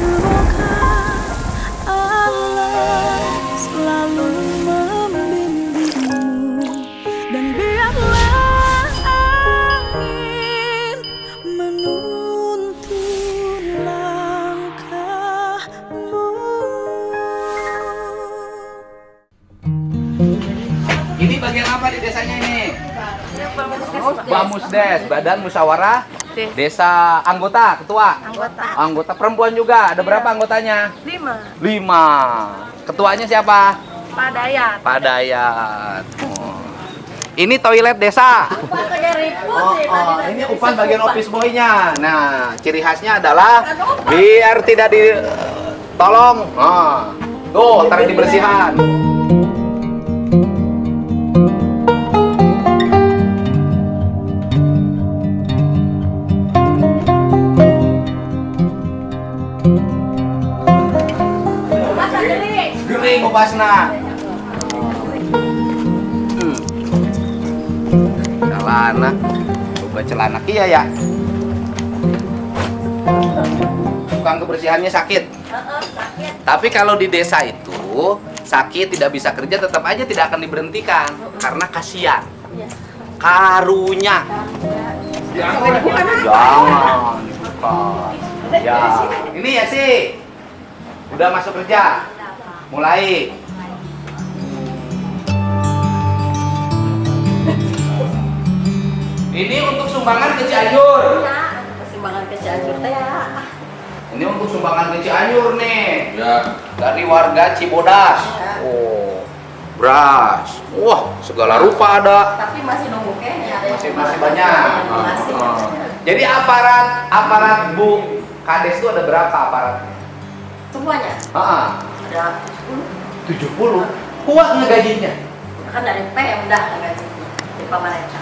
Semoga Allah selalu membimbingmu dan biarlah angin menuntun langkahmu. Ini bagian apa di desanya ini? Bamusdes, Badan Musyawarah Desa anggota, ketua. Anggota perempuan juga. Ada berapa anggotanya? 5. Ketuanya siapa? Pak Dayat. Pak Dayat. Oh. Ini toilet desa. Ini Upan bagian office boy-nya. Nah, ciri khasnya adalah biar tidak ditolong. Tuh, tarik dibersihan. Gering upasna. Celana. Coba celana kia ya. Tukang kebersihannya sakit. Tapi kalau di desa itu sakit tidak bisa kerja tetap aja tidak akan diberhentikan karena kasihan. Karunya. Jangan. Ya. Ini ya sih. Udah masuk kerja. Mulai. Ini untuk sumbangan ke Cianjur. Sumbangan ke Cianjur teh ya. Ini untuk sumbangan ke Cianjur nih. Ya. Dari warga Cibodas. Oh, beras. Wah, segala rupa ada. Tapi masih nunggu kayaknya. Masih banyak. Masih. Jadi aparat Bu Kades itu ada berapa aparatnya? Semuanya ada 70. Kuat ngegajinya? kan dari Pemda gajinya di pemerintah.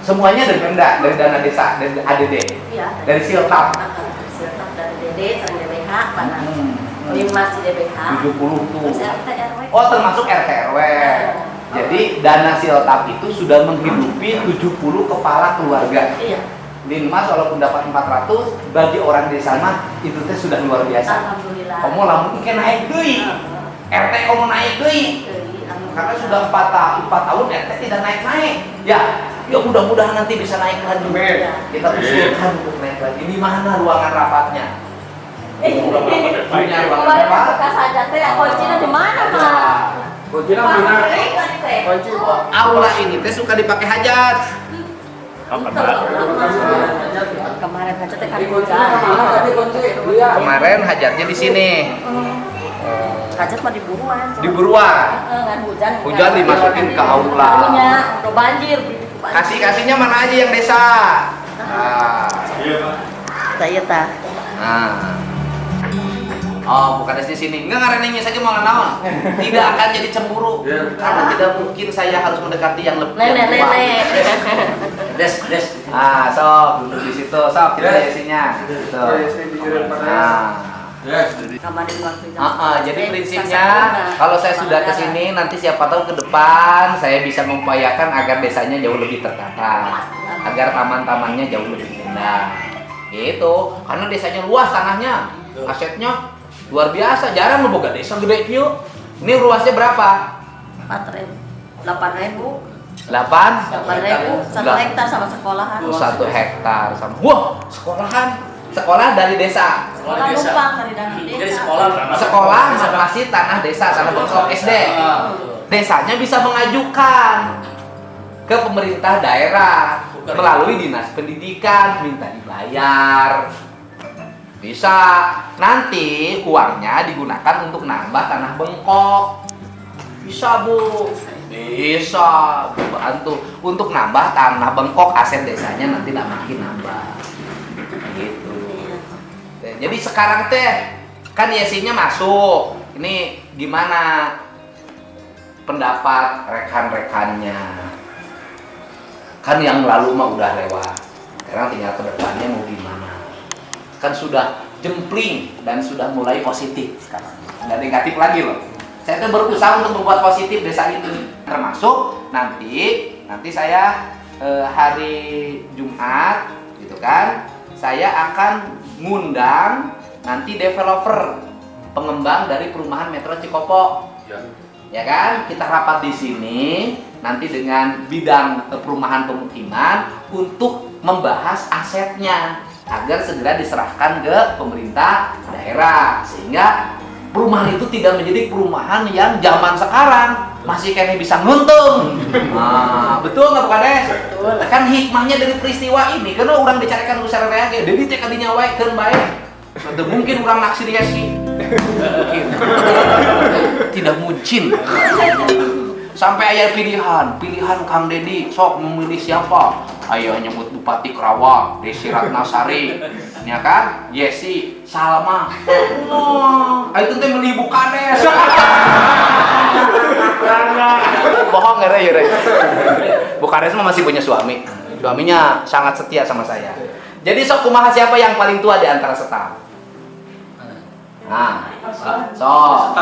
Semuanya dari Pemda, dari dana desa, dari ADD. Iya. Dari Siltap. Dari Siltap, dari DD, dari DBH, mana? Masih DBH. 70 tuh. Terus RT RW. Oh, termasuk RT RW. Jadi dana Siltap itu sudah menghidupi 70 kepala keluarga. Iya. Linmas walaupun dapat 400 bagi orang desa mah itu teh sudah luar biasa. Alhamdulillah. Kamu lamun mungkin naik deui. RT kamu naik deui. Karena sudah 4 tahun RT tidak naik-naik. Ya mudah-mudahan nanti bisa naik lagi. Kita usulkan untuk naik lagi. Di mana ruangan rapatnya? Punya ruangan rapat. Bekas aja teh kuncinya di mana, Pak? Kuncinya mana? Kunci. Aula ini teh suka dipakai hajat. Kemarin aja teh kan Kemarin hajatnya di sini. hajat mah di buruan. Di buruan. Ngan hujan. Hujan dimasukin ke aula. Udah banjir. Kasih-kasihnya mana aja yang desa? Saya tah. Nah. Oh, bukan di sini. Enggak ngarenenya saja mau naon. Tidak akan jadi cemburu. Karena tidak mungkin saya harus mendekati yang lebih Nenek. Des. Sok duduk di situ. Sok kita isinya. Tuh. Nah. Jadi prinsipnya kalau saya sudah ke sini nanti siapa tahu ke depan saya bisa mengupayakan agar desanya jauh lebih tertata, agar taman-tamannya jauh lebih indah. Gitu. Karena desanya luas tanahnya, asetnya luar biasa. Jarang boga desa gede kieu. Ini luasnya berapa? 8.000. 8 1 hektar sama sekolahan. 1 hektar sama. Wah, sekolah dari desa. Sekolah numpang dari desa. Sekolah masih tanah desa, tanah bengkok SD. Desanya bisa mengajukan ke pemerintah daerah melalui dinas pendidikan, minta dibayar. Bisa. Nanti uangnya digunakan untuk nambah tanah bengkok. Bisa, Bu. Bisa bantu untuk nambah tanah bengkok, aset desanya nanti makin nambah. Gitu. Jadi sekarang teh kan yesinya masuk. Ini gimana pendapat rekan-rekannya? Kan yang lalu mah udah lewat. Sekarang tinggal ke depannya mau gimana? Kan sudah jempling dan sudah mulai positif sekarang. Nggak negatif lagi loh. Saya tuh berusaha untuk membuat positif desa ini. Termasuk nanti saya hari Jumat gitu kan, saya akan ngundang nanti developer, pengembang dari perumahan Metro Cikopo. Ya kan, kita rapat di sini nanti dengan bidang perumahan pemukiman untuk membahas asetnya agar segera diserahkan ke pemerintah daerah, sehingga perumahan itu tidak menjadi perumahan yang zaman sekarang masih kayaknya bisa nguntung. Nah, betul nggak Pak Kades? Betul. Kan hikmahnya dari peristiwa ini karena orang dicarikan usaha reage, jadi teh kadinya wae keun bae. Tidak mungkin orang naksir ya sih. Tidak mungkin. Sampai ayah pilihan Kang Dedi, sok memilih siapa? Ayo nyebut Bupati Kerawang, Desi Ratnasari, ya kan? Yesi, Salma. Oh, itu teh milih Ibu Kades. Bohong ya, Re. Bu Kades mah masih punya suami. Suaminya sangat setia sama saya. Jadi sok kumaha siapa yang paling tua di antara staf? Nah, Stop.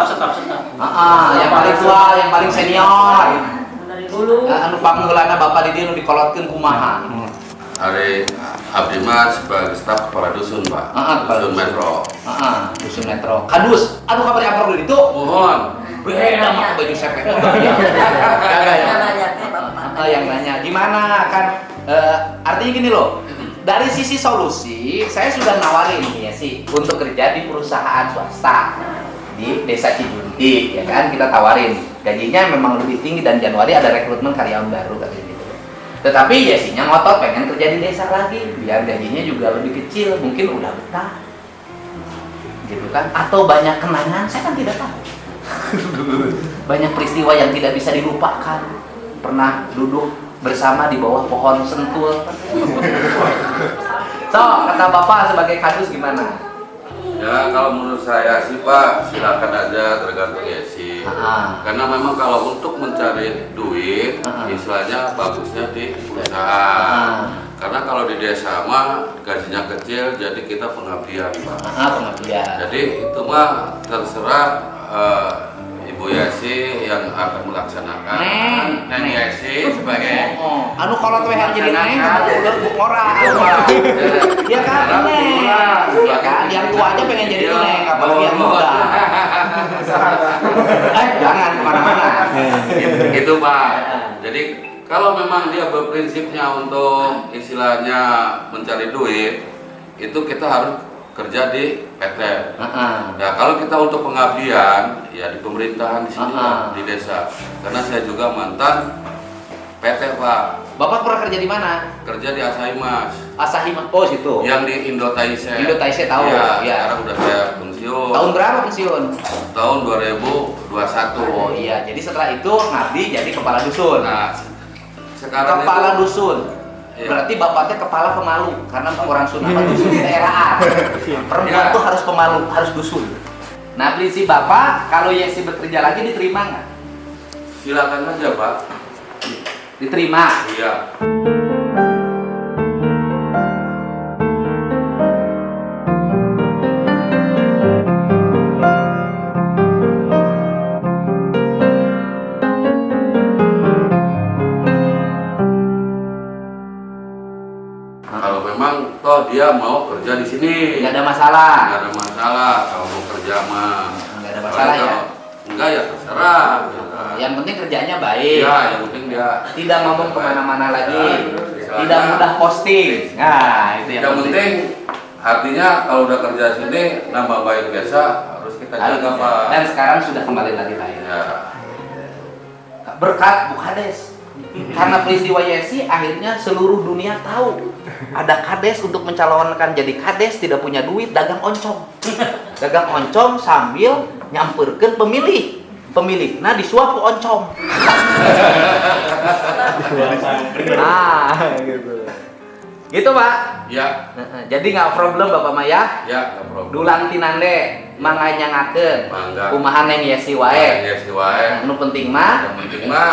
yang paling tua, yang paling senior. Dari dulu. Anu panggeulana Bapak di dieu nu dikolotkeun kumaha? Hari abdi mah sebagai staf kepala dusun, Pak. Dusun Metro. Dusun Metro. Kadus, anu kabar apa dulu itu? Mohon. Beda mah baju sepet. Namanya teh Bapak. Yang nanya gimana kan? Artinya gini loh. Dari sisi solusi, saya sudah nawarin ya sih untuk kerja di perusahaan swasta di Desa Cijunti, ya kan, kita tawarin gajinya memang lebih tinggi dan Januari ada rekrutmen karyawan baru kayak gitu. Tetapi ya sih ngotot pengen kerja di desa lagi biar gajinya juga lebih kecil, mungkin udah betah, gitu kan? Atau banyak kenangan, saya kan tidak tahu. Banyak peristiwa yang tidak bisa dilupakan. Pernah duduk bersama di bawah pohon sentul. So, kata Bapak sebagai kadus gimana? Ya kalau menurut saya sih Pak, silakan aja tergantung Yesi. Karena memang kalau untuk mencari duit, istilahnya bagusnya di perusahaan. Karena kalau di desa mah gajinya kecil, jadi kita pengabdian Pak. Pengabdian. Jadi itu mah terserah Ibu Yesi yang akan melaksanakan. Neng Yesi sebagai anu kolot weh jadi neng, udah ngora. Ya kan neng. Ya kan, yang tua aja pengen jadi neng, apalagi yang muda. Jangan kemana-mana. Itu Pak. Jadi kalau memang dia berprinsipnya untuk istilahnya mencari duit, itu kita harus kerja di PT. Nah kalau kita untuk pengabdian ya di pemerintahan di sini di desa. Karena saya juga mantan PT Pak. Bapak pernah kerja di mana? Kerja di Asaimas. Asahimas. Oh situ. Yang di Indotaise. Indotaise tahu. Ya, Ya. sekarang udah saya pensiun. Tahun berapa pensiun? Tahun 2021. Oh iya. Jadi setelah itu ngabdi jadi kepala dusun. Nah sekarang Kepala itu, dusun. Iya. Berarti bapaknya kepala pemalu karena orang Sunda dusun di daerah. Perempuan Iya. tuh harus pemalu, harus dusun. Nah, prinsip Bapak kalau Yesi bekerja lagi diterima nggak? silakan aja Pak. Diterima. Iya. Kalau memang toh dia mau kerja di sini, Nggak ada masalah. nggak ada masalah kalau mau kerja mah. Nggak ada masalah ya. Enggak ya terserah. Yang penting kerjanya baik. Iya, yang penting dia Tidak ngomong kemana-mana lagi. Ya, Tidak mudah posting. Nah, itu yang penting artinya kalau udah kerja sini nama baik biasa harus kita jaga Pak. Dan sekarang sudah kembali lagi baik. Ya. Berkat Bu Kades. Karena peristiwa Yesi akhirnya seluruh dunia tahu ada Kades untuk mencalonkan jadi Kades tidak punya duit dagang oncom. Dagang oncom sambil nyamperkeun pemilih. Pemilikna disuap ku oncom. Nah, gitu. Gitu, Pak. Ya. Jadi nggak problem Bapak Maya. Ya, nggak problem. Dulang tinande manganya ngakeun. Mangga. Kumaha neng Yesi wae. Yes, wae. Anu penting mah Yang penting mah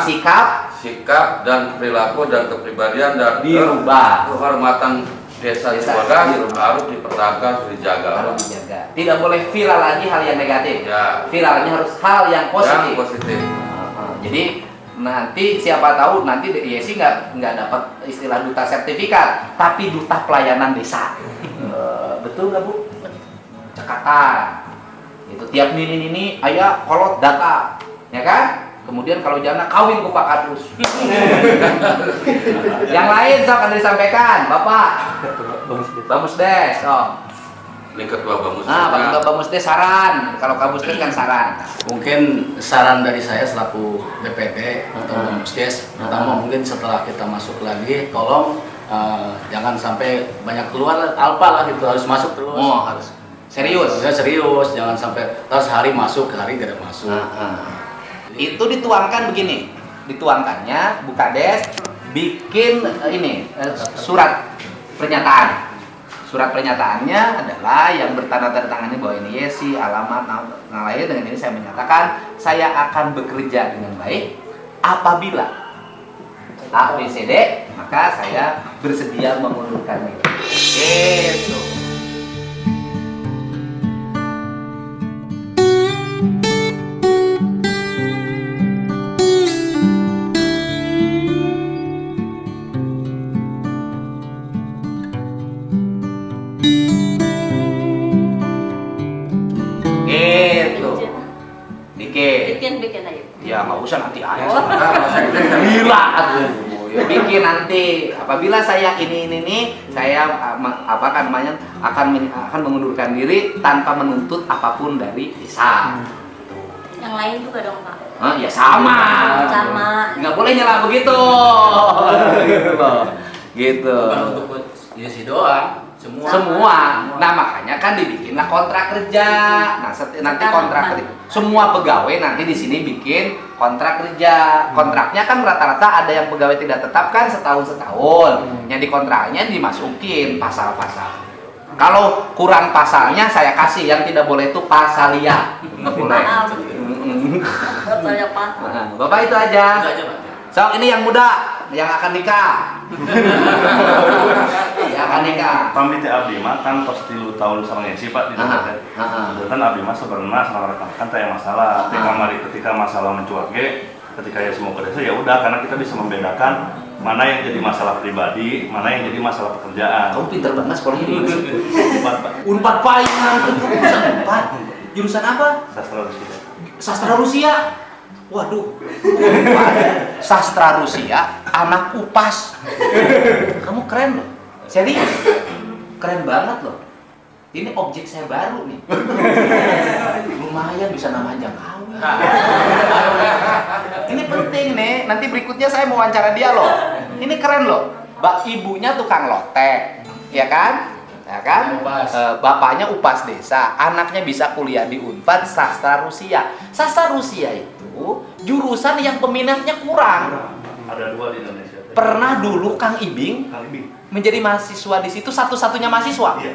sikap dan perilaku dan kepribadian dan dirubah. kehormatan desa Desa Cibagas dirubah. harus dipertahankan, harus dijaga. Harus dijaga. Tidak boleh viral lagi hal yang negatif. Ya. Viralnya harus hal yang positif. Yang positif. Jadi nanti siapa tahu nanti Yesi nggak dapat istilah duta sertifikat, tapi duta pelayanan desa. Betul nggak Bu? cekatan. Itu tiap nini ayah kolot data, ya kan? Kemudian kalau jana kawin ku Pak Kadus. Yang lain sok ada disampaikan, Bapak. Bang Musdes. Oh. Ini ketua Bamus. Nah, Pak Musdes saran. Kalau Kak Musdes kan saran. Mungkin saran dari saya selaku BPD atau Bamusdes, pertama mungkin setelah kita masuk lagi, tolong jangan sampai banyak keluar alpa lah gitu, harus masuk terus. Oh, harus serius. Ya, serius, jangan sampai terus hari masuk, hari tidak masuk. Itu dituangkan begini. Dituangkannya Bu Kades bikin surat pernyataan. Surat pernyataannya adalah yang bertanda tangannya bahwa ini Yesi, alamat, nama lahir, dengan ini saya menyatakan saya akan bekerja dengan baik apabila A, B, C, D, maka saya bersedia mengundurkan diri. Gitu. Bikin aja. Ya nggak usah nanti aja. Oh. Gila aduh. Ya, bikin nanti. Apabila saya saya akan mengundurkan diri tanpa menuntut apapun dari desa. Yang lain juga dong Pak. Ya sama. Sama. Nggak boleh nyala begitu. Gitu loh. Gitu. Bukan untuk Yesi doang, Semua. Nah makanya kan dibikinlah kontrak kerja. Nah nanti kontrak kerja. Semua pegawai nanti di sini bikin kontrak kerja. Kontraknya kan rata-rata ada yang pegawai tidak tetap kan setahun. Yang di kontraknya dimasukin pasal-pasal. Kalau kurang pasalnya saya kasih, yang tidak boleh itu pasalia. Nggak boleh. Saya Pak. Bapak itu aja. Itu aja, Pak. So ini yang muda, yang akan nikah. Yang akan nikah. Pamit abdi mah kan pasti lu tahun sama ngisi Pak di tempat kan abdi mah sebenarnya sama rekan-rekan teh masalah ketika masalah mencuat ketika ya semua kerja ya udah, karena kita bisa membedakan mana yang jadi masalah pribadi, mana yang jadi masalah pekerjaan. Kamu pinter banget sekolahnya di mana? Pak. Unpad Paiman. Jurusan Unpad. Jurusan apa? Sastra Rusia. Sastra Rusia. Waduh. Sastra Rusia, anak UPAS. Kamu keren loh. Serius. Keren banget loh. Ini objek saya baru nih. Lumayan bisa nama ajang kawin. Ini penting nih. Nanti berikutnya saya mau wawancara dia loh. Ini keren loh. Ibunya tukang lotek, ya kan? Ya kan? Bapaknya upas desa, anaknya bisa kuliah di Unpad Sastra Rusia. Sastra Rusia itu jurusan yang peminatnya kurang. Ada 2 di Indonesia. Pernah dulu Kang Ibing menjadi mahasiswa di situ, satu-satunya mahasiswa. Iya.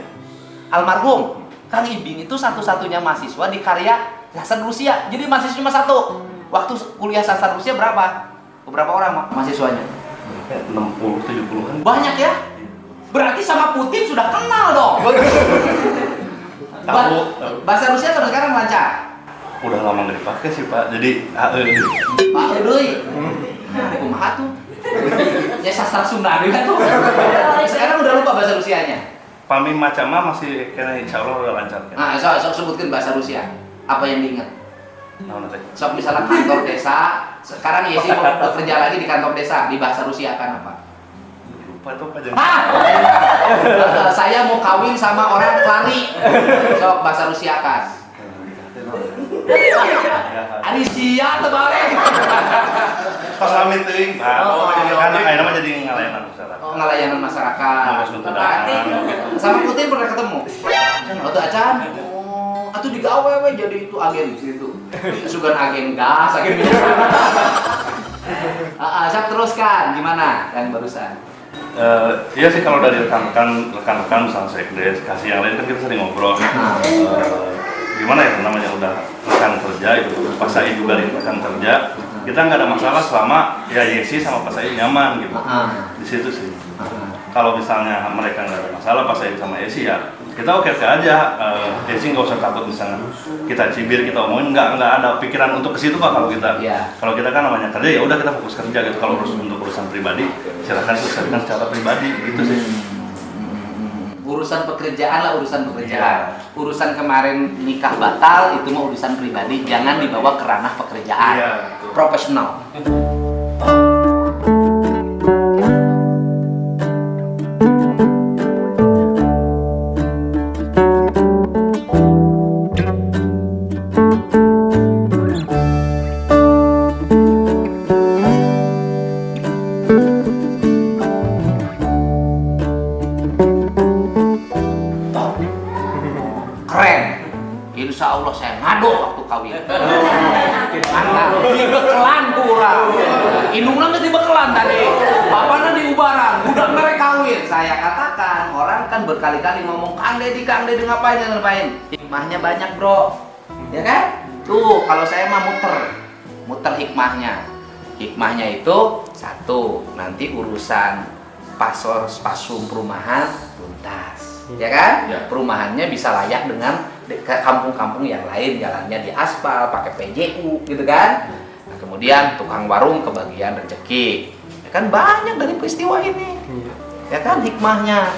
Almarhum Kang Ibing itu satu-satunya mahasiswa di karya Sastra Rusia. Jadi mahasiswa cuma 1. Waktu kuliah Sastra Rusia berapa? Beberapa orang mahasiswanya? 60-70-an. Banyak ya? Berarti sama Putin sudah kenal dong. Tahu. Bahasa Rusia sampai sekarang lancar. Udah lama nggak dipakai sih Pak. Jadi Pak Edoy. Kumaha tuh? Ya sastra Sunda juga tuh. Sekarang udah lupa bahasa Rusianya. Pami macam masih kena insya Allah udah lancar kan. Nah, sok sebutkan bahasa Rusia. Apa yang diingat? Nah, nanti. Sok misalnya kantor desa. Sekarang Yesi mau bekerja lagi di kantor desa. Di bahasa Rusia akan apa? Lupa tuh Pak. Saya mau kawin sama orang lari. Sok bahasa Rusia kan. Arisia terbalik. Pas pamit teuing Pak. Karena akhirnya mah jadi ngalayanan masyarakat. Oh, ngelayanan masyarakat. Berarti Sama Putin pernah ketemu? Waktu acan? Atuh digawe we jadi itu agen gitu. Sugan agen gas, agen minyak. Saya teruskan gimana yang barusan? Iya sih, kalau dari rekan-rekan misalnya sekdes, kasih yang lain kan kita sering ngobrol. Gimana ya namanya udah rekan kerja itu, Pak Said juga di rekan kerja. Kita nggak ada masalah selama ya Yesi sama Pak Said nyaman gitu. Di situ sih. Kalau misalnya mereka nggak ada masalah Pak Said sama Yesi ya kita oke aja. Yesi nggak usah takut misalnya kita cibir, kita omongin, nggak ada pikiran untuk ke situ Pak. Kalau kita kan namanya kerja ya udah kita fokus kerja gitu. Kalau untuk urusan pribadi silakan selesaikan secara pribadi gitu sih. urusan pekerjaan lah, urusan pekerjaan. Urusan kemarin nikah batal itu mah urusan pribadi, jangan dibawa ke ranah pekerjaan. Iya, betul. Profesional. Keren. Insya Allah saya ngado waktu kawin. Dibekelan kurang. Indungna geus dibekelan tadi. Bapakna diubaran, budak mereka kawin. Saya katakan, orang kan berkali-kali ngomong Kang Deddy ngapain? Hikmahnya banyak, Bro. Ya kan? Tuh, kalau saya mah muter hikmahnya. Hikmahnya itu satu, nanti urusan pasum perumahan tuntas. Ya kan? Ya. Perumahannya bisa layak dengan kampung-kampung yang lain, jalannya di aspal, pakai PJU gitu kan. Nah, kemudian tukang warung kebagian rezeki. Ya kan banyak dari peristiwa ini. Ya kan hikmahnya.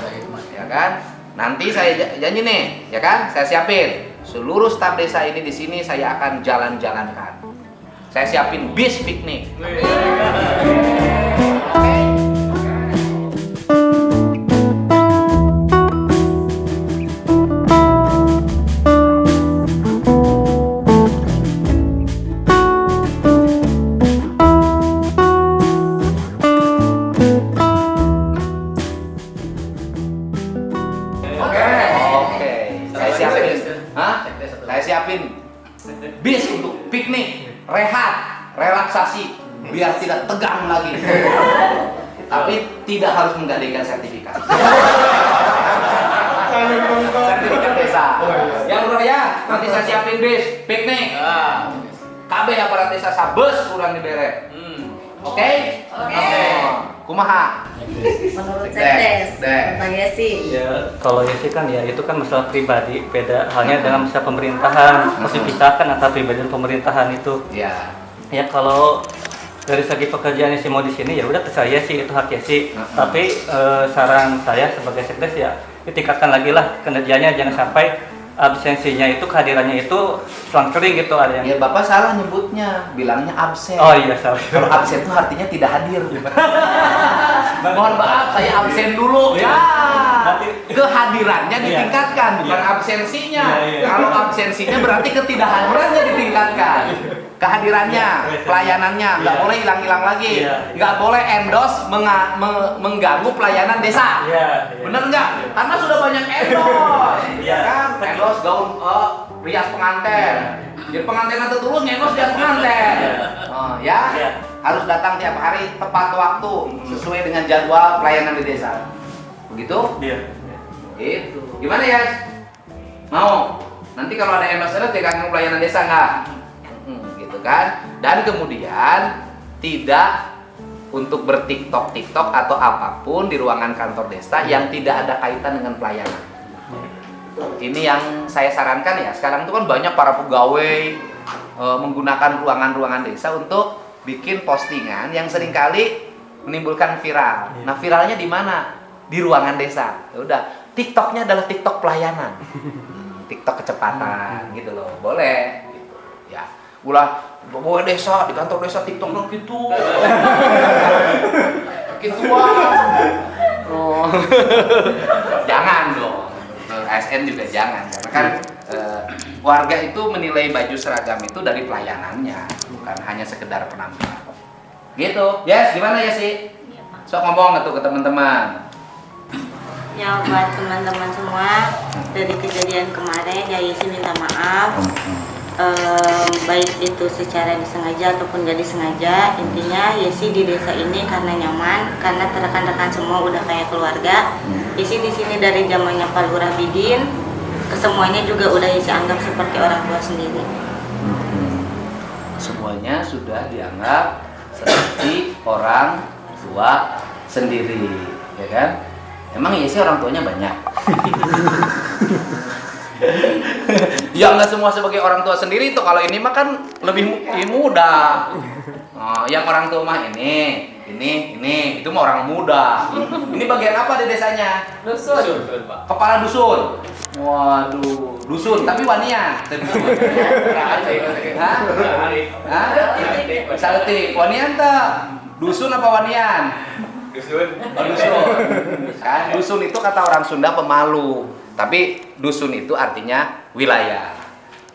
Ya kan? Nanti saya janji nih, ya kan? Saya siapin seluruh staf desa ini di sini saya akan jalan-jalankan. Saya siapin bis piknik. Saya siapin bis untuk piknik, rehat, relaksasi, biar tidak tegang lagi. Tapi tidak harus menggadaikan sertifikat. Sertifikat desa. Yang udah ya, nanti saya siapin bis, piknik. KB aparat desa sabes kurang dibere. Oke? Kumaha? Menurut Sekdes, Bang Yesi. Ya, kalau Yesi kan ya itu kan masalah pribadi, beda halnya dengan masalah pemerintahan. Mesti pisahkan antara pribadi dan pemerintahan itu. Ya. Ya kalau dari segi pekerjaan Yesi mau di sini ya udah terserah Yesi, itu hak Yesi. Tapi saran saya sebagai Sekdes ya ditingkatkan lagi lah kinerjanya, jangan sampai absensinya itu, kehadirannya itu selang-seling gitu ada yang. Ya Bapak salah nyebutnya, bilangnya absen. Oh iya salah. Kalau absen itu artinya tidak hadir. Mohon maaf, saya absen dulu. Ya. Kehadirannya ditingkatkan, bukan absensinya. Kalau absensinya berarti ketidakhadirannya ditingkatkan. Kehadirannya, pelayanannya nggak boleh hilang-hilang lagi. Nggak boleh endorse mengganggu pelayanan desa. Bener nggak? Karena sudah banyak endorse. Ya kan? Endorse gaun rias pengantin. Jadi pengantin itu turun endorse rias pengantin. Ya. Harus datang tiap hari tepat waktu sesuai dengan jadwal pelayanan di desa. Begitu? Iya. Itu. Gimana ya? Mau? Nanti kalau ada endorse jangan pelayanan desa nggak? Gitu kan? Dan kemudian tidak untuk bertiktok atau apapun di ruangan kantor desa yang tidak ada kaitan dengan pelayanan. Ini yang saya sarankan ya. Sekarang itu kan banyak para pegawai menggunakan ruangan-ruangan desa untuk bikin postingan yang seringkali menimbulkan viral. Nah, viralnya di mana? Di ruangan desa. Ya udah, TikToknya adalah TikTok pelayanan. TikTok kecepatan gitu loh. Boleh gitu. Ya. Ulah bawa desa di kantor desa TikTok gitu. Gituan. Oh. Jangan dong. ASN juga jangan karena kan warga itu menilai baju seragam itu dari pelayanannya, bukan hanya sekedar penampilan. Gitu. Yes, gimana ya sih? Sok ngomong ke teman-teman. Ya buat teman-teman semua, dari kejadian kemarin ya Yesi minta maaf. Baik itu secara disengaja ataupun gak disengaja, intinya Yesi di desa ini karena nyaman, karena rekan-rekan semua udah kayak keluarga. Yesi di sini dari zamannya Pak Lurah Bidin, kesemuanya juga udah Yesi anggap seperti orang tua sendiri. Semuanya sudah dianggap seperti orang tua sendiri, ya kan? Emang Yesi orang tuanya banyak? Ya nggak semua sebagai orang tua sendiri tuh. Kalau ini mah kan lebih mudah. Yang orang tua mah ini Ini itu mah orang muda. Ini bagian apa di desanya? Dusun. Kepala dusun. Waduh, dusun tapi wanian. Hah? Hah? Saleutik. Wanian teh. Dusun apa wanian? Dusun. Oh, dusun. Kan dusun itu kata orang Sunda pemalu. Tapi dusun itu artinya wilayah.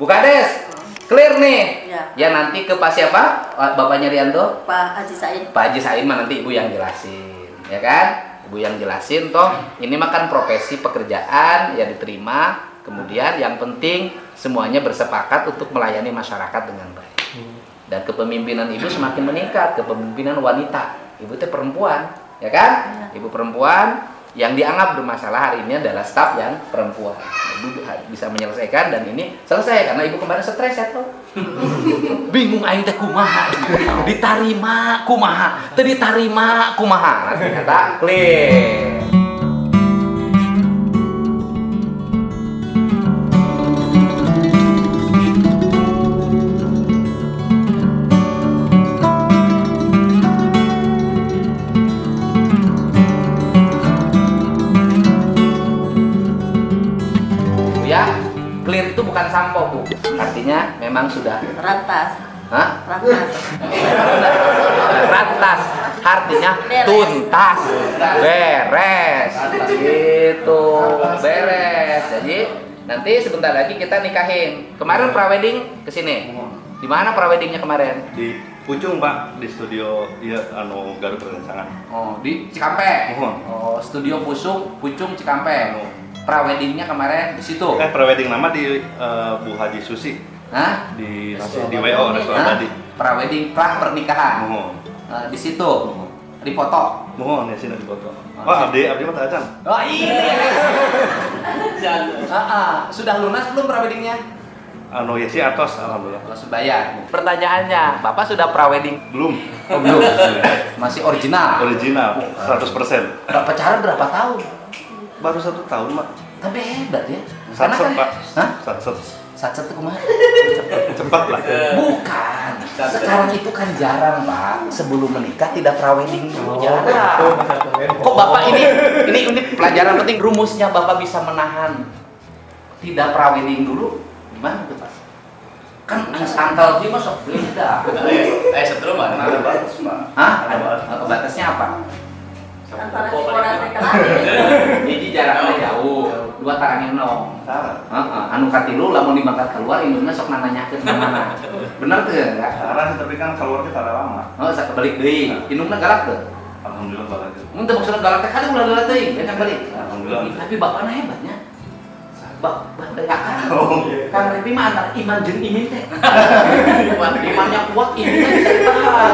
Bu Kades, clear nih. Ya. Ya nanti ke Pak siapa? Bapaknya Rianto? Pak Haji Said. Pak Haji Said mah nanti ibu yang jelasin, ya kan? Ibu yang jelasin toh. Ini mah kan profesi pekerjaan ya diterima. Kemudian yang penting semuanya bersepakat untuk melayani masyarakat dengan baik. Dan kepemimpinan ibu semakin meningkat, kepemimpinan wanita. Ibu itu perempuan, ya kan? Ibu perempuan yang dianggap bermasalah hari ini adalah staf yang perempuan. Ibu bisa menyelesaikan dan ini selesai karena ibu kemarin stres ya toh. Bingung aing teh kumaha. Ditarima kumaha, teu ditarima kumaha. Nanti kata clear. Ya, clear itu bukan sampo bu, artinya memang sudah Rantas. Hah? Rantas. Rantas, artinya Beres. tuntas, beres, gitu, beres. Jadi nanti sebentar lagi kita nikahin. Kemarin prawedding kesini. Di mana praweddingnya kemarin? Di Pucung Pak, di studio ya anu Garut Perencangan. Oh, di Cikampek. Mohon. Oh, studio Pucung Cikampek. Praweddingnya kemarin di situ. Prewedding nama di Bu Haji Susi Hah? di WO restoran Hah? tadi. Prawedding pra pernikahan. Mohon. Di situ. Di foto. Mohon ya sini di foto. Wah, abdi mah teh acan. Oh iya. Sudah lunas belum praweddingnya? Anu ya si atos alhamdulillah. Kalau bayar. Pertanyaannya, Bapak sudah prawedding? Belum. Oh, belum. Masih original. Original 100%. Pacaran berapa tahun? Baru 1 tahun, Mak. Tapi hebat ya. Karena Satset, kan, Pak. hah? Satset. Satset itu kumaha? Cepat lah. Bukan. Sekarang itu kan jarang, Pak. Sebelum menikah tidak prawedding dulu, jarang. Kok Bapak ini pelajaran penting, rumusnya Bapak bisa menahan tidak prawedding dulu. Gimana tuh, Pak? Kan angkal dia masuk beda. Setrum mana? Ada batas, Pak. Hah? Batasnya apa? Antara sekolah dan kelas. Jadi jaraknya jauh, 2 tarangnya nong. Sarah. Anu katilu lamun dibangkat keluar indungna sok nanyakeun ka mana. Bener teu enggak? Sarah sih, tapi kan keluar kita ada lama. Oh, sak balik deui. Indungna galak teu? Alhamdulillah bagus. Mun teu maksudna galak teh kali ulah galak teuing, benak balik. Alhamdulillah. Tapi bapakna hebatnya. Kan Oh. Kang Repi mah antara iman jeung imin teh. Imannya kuat, iminnya bisa ditahan.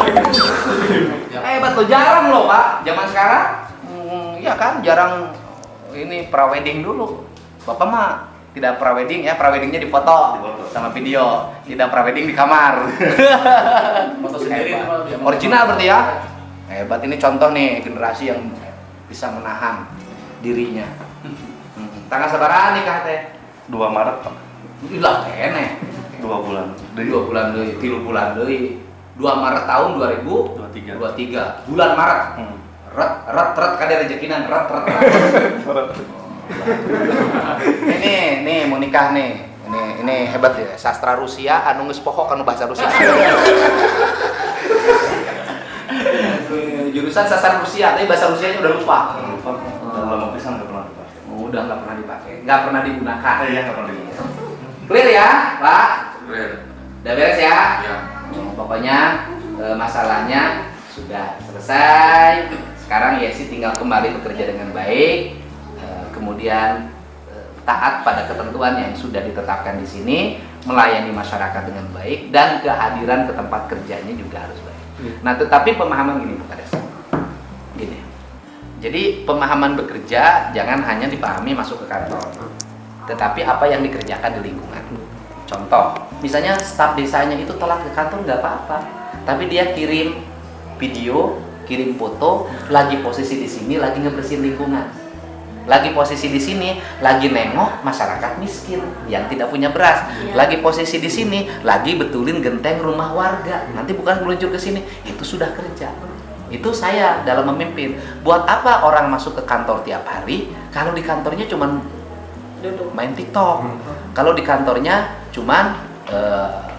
Hebat loh, jarang loh Pak. Zaman sekarang, ya kan jarang ini prawedding dulu. Bapak mah tidak prawedding ya, praweddingnya di foto sama video, tidak prawedding di kamar. Foto sendiri itu, Pak. Original berarti ya. Hebat, ini contoh nih generasi yang bisa menahan dirinya. Tanggal sabaraha nikah teh? 2 Maret, Pak. Lah kene. 2 bulan. 2 bulan deui, 3 bulan deui. 2 Maret tahun 2023. Bulan Maret. Ret kada rezekinan ret. Ini mau nikah nih. Ini hebat ya. Sastra Rusia anu geus poho anu bahasa Rusia. Jurusan sastra Rusia, tapi bahasa Rusianya udah lupa. Lupa. Lama pisan enggak pernah, Pak. Udah nggak pernah dipakai, nggak pernah digunakan. Iya, enggak pernah digunakan. Clear ya, Pak? Clear. Udah beres ya? Ya. Pokoknya masalahnya sudah selesai. Sekarang Yesi tinggal kembali bekerja dengan baik. Kemudian taat pada ketentuan yang sudah ditetapkan di sini, melayani masyarakat dengan baik dan kehadiran ke tempat kerjanya juga harus baik. Nah, tetapi pemahaman gini Pak Kades. Gini. Jadi pemahaman bekerja jangan hanya dipahami masuk ke kantor, tetapi apa yang dikerjakan di lingkungan. Contoh, misalnya staf desanya itu telat ke kantor nggak apa-apa, tapi dia kirim video, kirim foto, lagi posisi di sini, lagi ngebersihin lingkungan, lagi posisi di sini, lagi nengok masyarakat miskin yang tidak punya beras, lagi posisi di sini, lagi betulin genteng rumah warga. Nanti bukan meluncur ke sini, itu sudah kerja. Itu saya dalam memimpin. Buat apa orang masuk ke kantor tiap hari kalau di kantornya cuman Duduk. main TikTok, kalau di kantornya cuman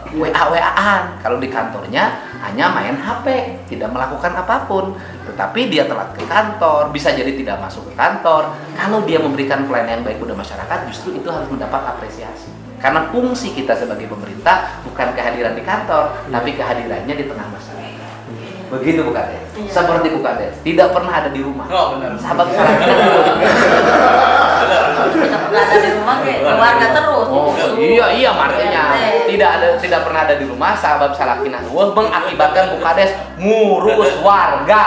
WA-WA-an, kalau di kantornya hanya main HP, tidak melakukan apapun. Tetapi dia telat ke kantor, bisa jadi tidak masuk ke kantor. Kalau dia memberikan pelayanan yang baik kepada masyarakat, justru itu harus mendapat apresiasi. Karena fungsi kita sebagai pemerintah bukan kehadiran di kantor, tapi kehadirannya di tengah masyarakat. Begitu Bu Kades. Iya. Seperti Bu Kades, tidak pernah ada di rumah. Oh, benar. Sahabat sahabat kita Kita pernah ada di rumah kayak keluarga terus. Oh iya makanya tidak pernah ada di rumah. Sahabat Salakina mengakibatkan Bu Kades ngurus warga.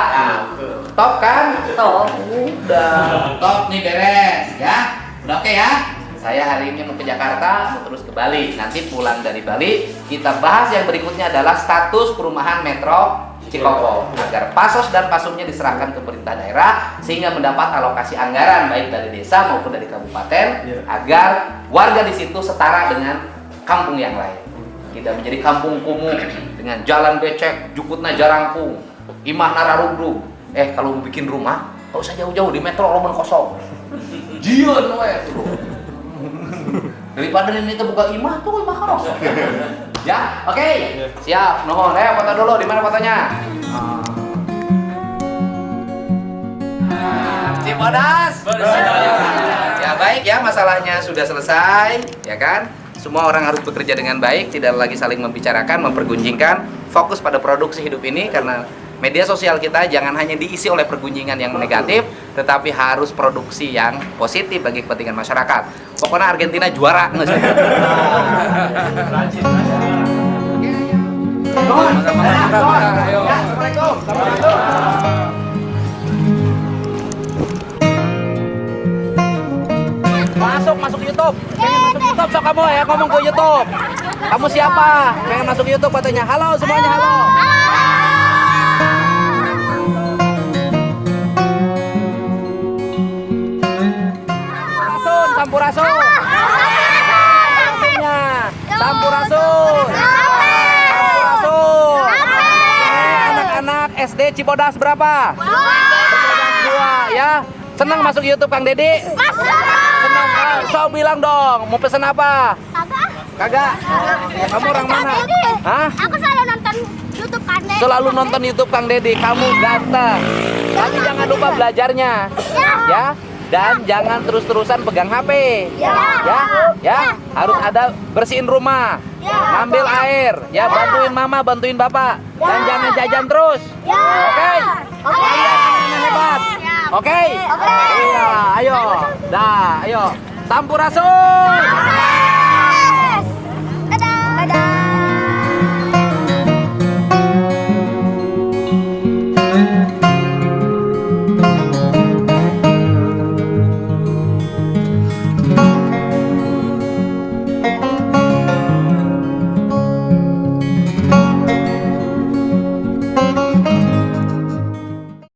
Top kan? Toh. Udah top nih, beres ya. Udah oke ya. Saya hari ini mau ke Jakarta, mau terus ke Bali. Nanti pulang dari Bali kita bahas yang berikutnya adalah status perumahan Metro Cikopo agar pasos dan pasumnya diserahkan ke pemerintah daerah sehingga mendapat alokasi anggaran baik dari desa maupun dari kabupaten agar warga di situ setara dengan kampung yang lain. Tidak menjadi kampung kumuh dengan jalan becek, jukutna jarangkung, imah nararugdug. Kalau mau bikin rumah, gak usah jauh-jauh di Metro Lomen kosong. Jian we tuh. Daripada ini buka imah tuh imah kosong. Ya, oke. Siap. Nuhun. Foto dulu. Di mana fotonya? Cibodas. Ya, baik ya, masalahnya sudah selesai, ya kan? Semua orang harus bekerja dengan baik, tidak lagi saling membicarakan, mempergunjingkan, fokus pada produksi hidup ini karena media sosial kita jangan hanya diisi oleh pergunjingan yang negatif, tetapi harus produksi yang positif bagi kepentingan masyarakat. Pokoknya Argentina juara. Masuk YouTube. Pengen masuk YouTube, sok kamu ya ngomong ke YouTube. Kamu siapa? Pengen masuk YouTube katanya. Halo semuanya, halo. Sampurasun. Sampurasun. Anak-anak SD Cibodas berapa? 2 ya. Senang masuk YouTube Kang Dedi? Senang. So bilang dong, mau pesen apa? Kagak. Kamu orang mana? Hah? Aku selalu nonton YouTube Kang Dedi. Selalu nonton YouTube Kang Dedi. Kamu ganteng. Tapi jangan lupa belajarnya. Ya. Dan jangan terus-terusan pegang HP. Ya. Harus ada bersihin rumah. Ngambil air. Ya, bantuin mama, bantuin bapak. Dan jangan jajan terus. Oke? Kalian hebat. Oke? Iya, ayo. Dah, ayo. Sampurasun.